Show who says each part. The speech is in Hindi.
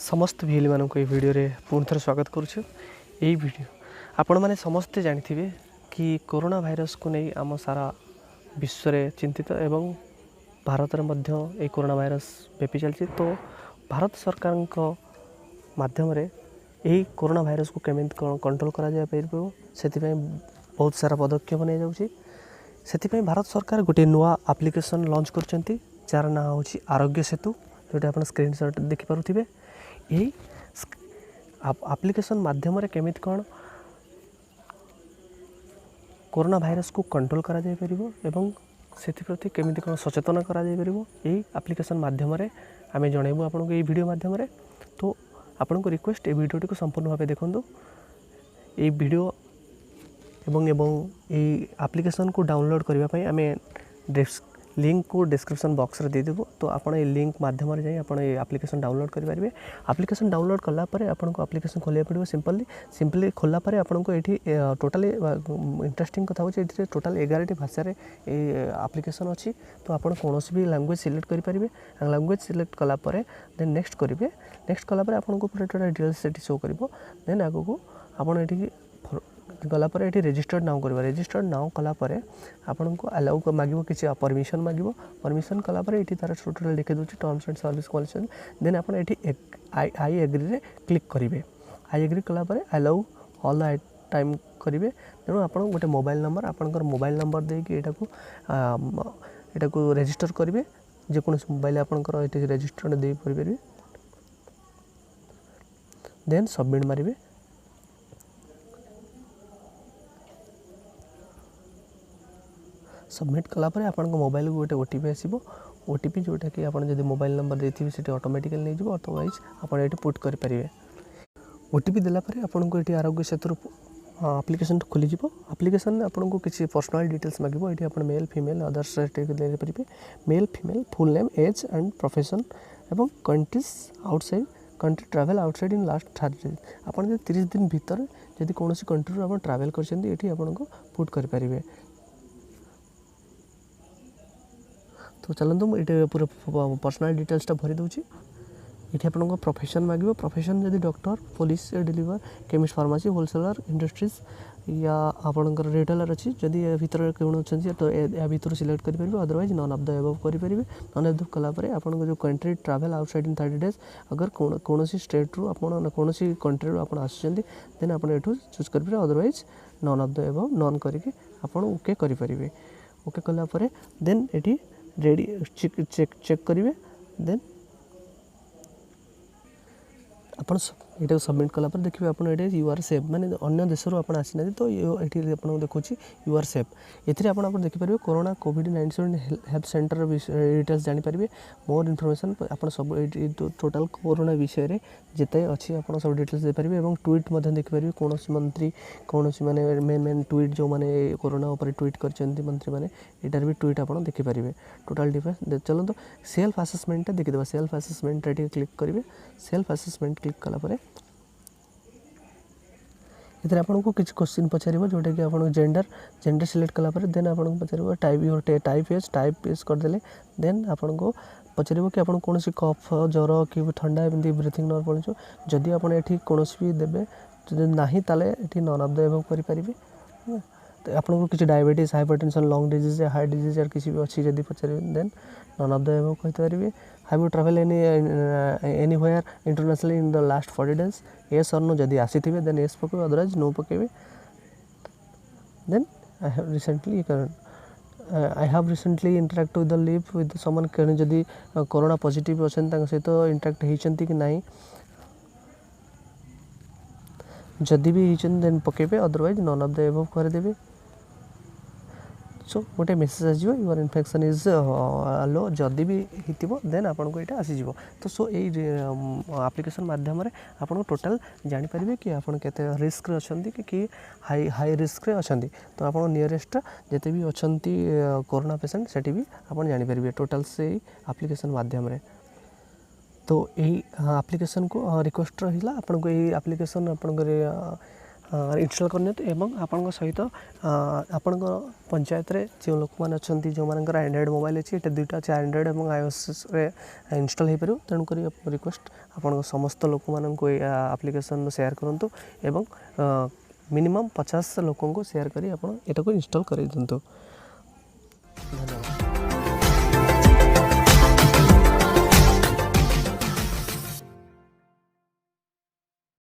Speaker 1: समस्त भिली मान को वीडियो रे पुणी थे स्वागत करुछु। यही वीडियो आपण मैंने समस्ते जानी कि कोरोना भाइरस को नहीं आम सारा विश्व रे चिंतित एवं भारत में मध्य कोरोना भाइरस व्यापी चलती। तो भारत सरकार माध्यम रे यही कोरोना भाइरस को केमी कंट्रोल करा जाय पारिबो सेतिपय बहुत सारा पदक्षेप नहीं जाउछि। सेतिपय भारत सरकार गोटे नुआ एप्लिकेशन लॉन्च करछंती जार ना होछि आरोग्य सेतु, जोटा आपण स्क्रीनशॉट देखि पारुथिबे। यही एप्लिकेशन माध्यम रे केमित कौन कोरोना भाइरस को कंट्रोल करा जाय परिबो एवं सेति केमिति कौन सचेतन करा जाय परिबो यही एप्लिकेशन माध्यम रे आमे जणैबो आपनको एही वीडियो माध्यम रे। तो आपनको रिक्वेस्ट ए वीडियोटी को संपूर्ण भाव देखंतु। ए वीडियो एवं एप्लिकेशन को डाउनलोड करबा पई आमे लिंक को डिस्क्रिप्शन बॉक्स रे दे देबो। तो आपण ए लिंक माध्यम रे जाई आपण ए एप्लिकेशन डाउनलोड करि पारिबे। एप्लिकेशन डाउनलोड करला परे आपण को एप्लिकेशन खोलिया पड़िबो। सिंपली खोला परे आपण को एठी टोटली इंटरेस्टिंग कथा होची एठी टोटल 11 टी भाषा रे ए एप्लिकेशन अछि। तो आपण कोनोसी भी लैंग्वेज सिलेक्ट करि पारिबे। लैंग्वेज सिलेक्ट कला परे देन नेक्स्ट करिवे। नेक्स्ट कला परे आपण को पूरा टोटल डिटेल्स सेठी शो करिवो। देन आगो को आपण एठी गला पर ये रजिस्टर्ड नाउ करवा। रजिस्टर्ड नाउ कला परे आपन को अलाउ को मागिबो, किछि परमिशन मागिबो। परमिशन कला परे एठी तार टोटल लिखे दोछि terms and service condition. Then आपन एठी आई एग्री रे क्लिक करिवे। आई एग्री कला परे अलाउ ऑल द टाइम करिवे। तेनु आपन गोटे मोबाइल नंबर आपनकर मोबाइल नंबर दे कि एटा को रजिस्टर करिवे। जे कोन मोबाइल आपनकर एठी रजिस्टर्ड दे परिबे। Then submit मारिवे। सबमिट कला परे आपन को मोबाइल को गोटे ओटीपी आसीबो। ओटीपी जोटा कि आपन जदि मोबाइल नंबर देथिबे सेठी ऑटोमेटिकली नै जिवो। अदरवाइज आपन एठी पुट करि परिबे। ओटीपी देला परे आपन को एठी आरोग्य सेतु एप्लिकेशन खुली जिवो। एप्लिकेशन आपन को किछि पर्सनल डिटेल्स मागिबो। एठी आपन मेल फीमेल अदर्स रेट दे परिबे। Male female full name age and profession एवं countries outside country travel outside in last 30 दिन। आपन जे 30 दिन भीतर जदि कोनोसी कंट्री रो आपन ट्रैवल करछन्ती एठी आपन को पुट करि परिबे। तो चलते मुझे पूरा पर्सनल डिटेल्स भरी दूसरी। ये आपको प्रोफेशन मांग। प्रोफेशन जदि doctor police deliver chemist pharmacy wholesaler industries या आपंकर रिटेलर अच्छी जदि भर कौन अच्छे तो या भर सिलेक्ट करेंगे। Otherwise none of the above करेंगे। नन ऑफ द कलापर आपको जो country travel outside in 30 days अगर कौन स्टेट रू आप कौन कंट्री रू आप देन आप चूज करेंगे। Otherwise none of the above none करके ओके करेंगे। ओके कलापर देन ये रेडी चेक करेंगे। देन अपन ये सबमिट कला पर देखिए आप यू आर सेफ माने अन्य देश रो अपन आसी ना तो ये देखो यू आर सेफ। ये आप देखिपारे कोरोना कोविड-19 हेल्थ सेंटर डिटेल्स जानीपारे। मोर इनफॉरमेशन आप सब टोटल कोरोना विषय रे जिते अच्छी आप सब डिटेल्स देपारे। और ट्वीट देखिपारे कौन मंत्री कौन माने मेन ट्वीट जो माने कोरोना उपर ट्वीट करछन्ती मंत्री माने एटार भी ट्वीट आप देखिपारे। टोटल डिफरेंस चलो तो सेल्फ असेसमेंट देखिदेबा। सेल्फ असेसमेंट रे क्लिक करेंगे। सेल्फ असेसमेंट क्लिक कला परे इधर आपको किसी क्वेश्चन पचार जोटा कि आप जेंडर सिलेक्ट कला परे देन आपको पचार टाइप योर टाइप एज करदे। देन आपको पचार कि आप कौन कफ ज्वर कि ठंडा एमती ब्रीथिंग नॉर्मल पड़ो। जदि आप ये कौन भी देवे ना ताले ये नन ऑफ द एबव करेंगे। तो आपको किसी डायबिटीज हाइपरटेंशन लंग डिजीज या हार्ट डिजीज या किसी भी अच्छी जदि पचार then none of the above कहींपारे। Have you travel anywhere internationally in the last 40 days yes or no जदि आसी थे देन येस पकेबे। अदरवाइज नो पकेबे। Then I have recently interact with the live with someone कहीं जदि कोरोना पॉजिटिव अच्छा सहित इंटरेक्ट होती कि नहीं जदि भी होती देन पकेबे। Otherwise none of the above करदेवे। सो गोटे मेसेज आसो यूर इन्फेक्शन इज लो जदि भी हो देन आपको यहाँ आसीज। तो सो ये एप्लिकेशन माध्यम आपको टोटाल जानीपारे कि आप रिस्क अच्छा कि हाई रिस्क अच्छा। तो आप नियरेस्ट जिते भी अच्छा कोरोना पेसेंट से भी आप जानीपारे टोटाल से एप्लिकेशन माध्यम। तो यही एप्लिकेशन को रिक्वेस्ट रहा आपको यही एप्लिकेशन आप इनस्टॉल करनी एवं आपण सहित आपण पंचायत रे जो लोक मैंने अच्छा जो मानकर एंड्रॉइड मोबाइल अच्छी ये दुईटा अच्छे एंड्रॉइड और iOS रे इनस्टॉल हो पार तेणुक रिक्वेस्ट आपण समस्त लोक मानक एप्लिकेशन शेयर करूँ एवं मिनिमम 50 लोक शेयर करी आप इनको इनस्टॉल कर दिंतु। धन्यवाद।